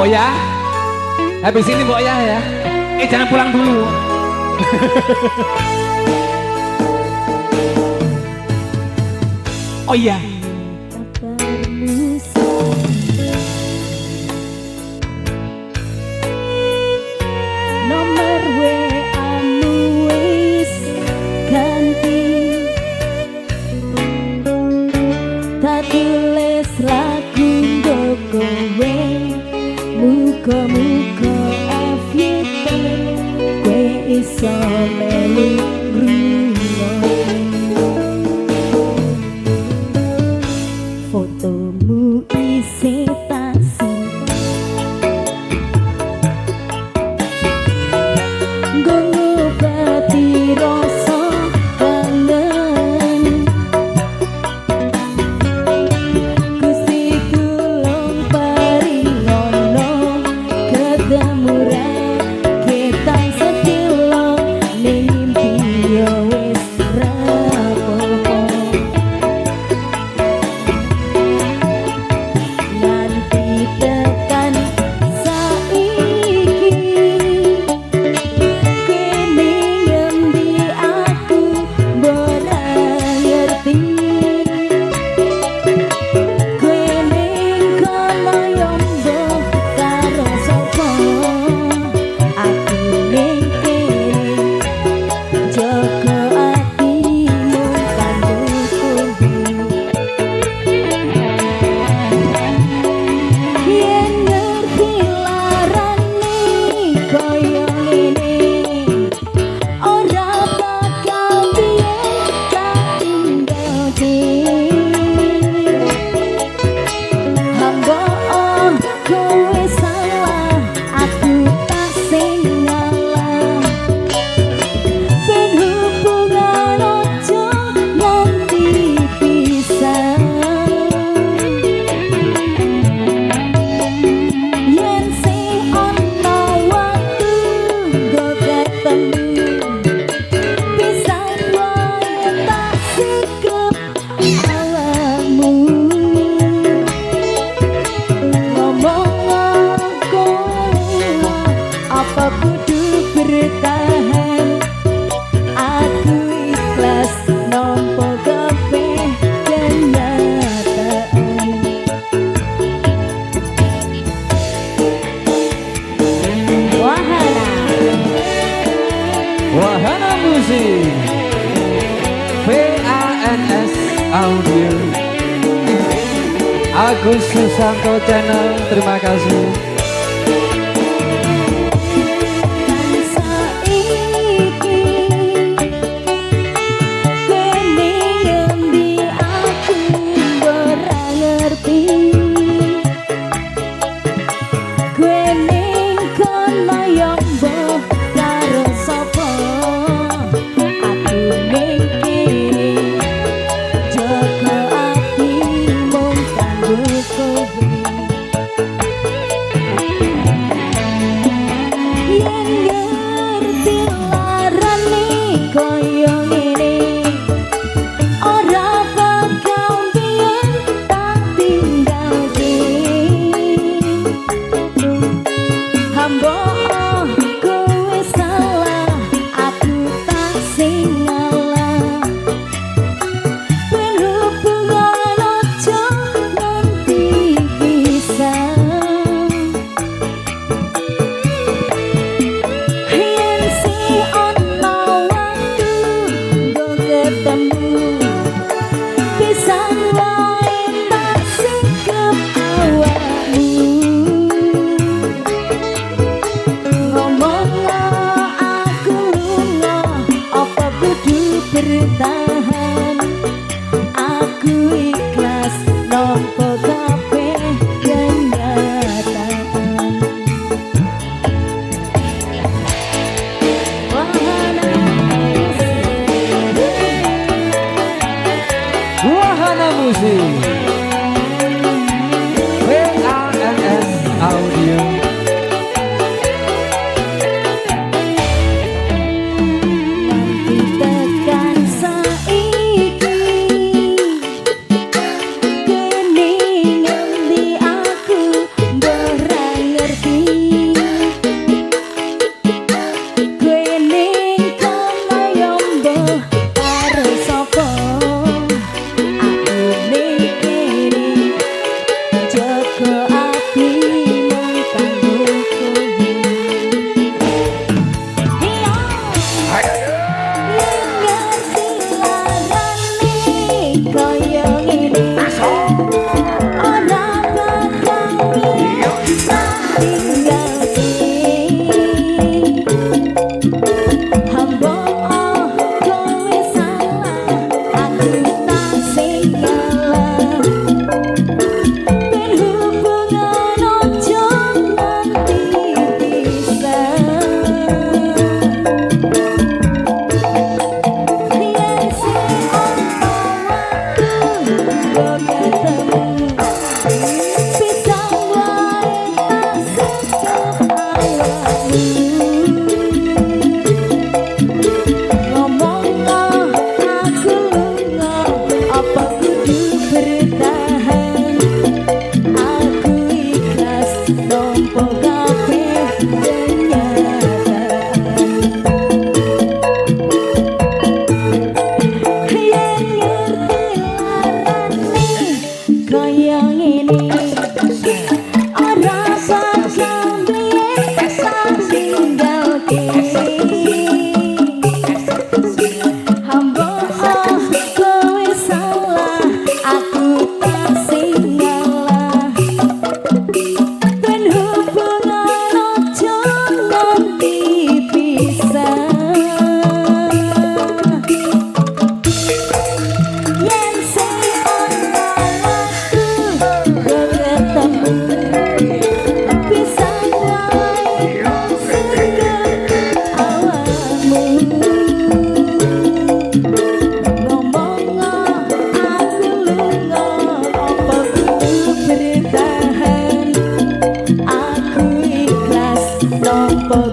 Mbok ya. Habis ini Mbok ya. Jangan pulang dulu. Oh iya. Nomor WA-mu wis ganti, tak tulis lagu nggo kowe, muga-muga FYP kowe iso melu ngrungokne fotomu isih tak simpen. Ngobati rasa kangen, Gusti tulung paringono ketemu kita sedilo ning mimpi yo wis rapopo. Nanti tekan saiki kene ngendi aku ora ngerti, kowe ning kono yo mbok karo sapa, aku ning kene jaga atimu kanggo kowe. Yen ngerti larane koyo ngene, ora bakal biyen tak tinggal dhewe. Hamba kowe salah, aku tak sing ngalah. Ben hubungan ojo nganti pisah. Yen sing ana waktu nggo ketemu, pisah wae tak sikep awakmu. Ngomong kowe apa kudu bertahan, aku ikhlas nampa kabeh kenyataan. Wahana Wahana Musik VANS Audio Agus Susanto Channel. Terima kasih. saiki kene ngendi aku ora ngerti, kowe ning kono yo mbok karo sapa, aku ning kene jaga atimu kanggo kowe. Nopo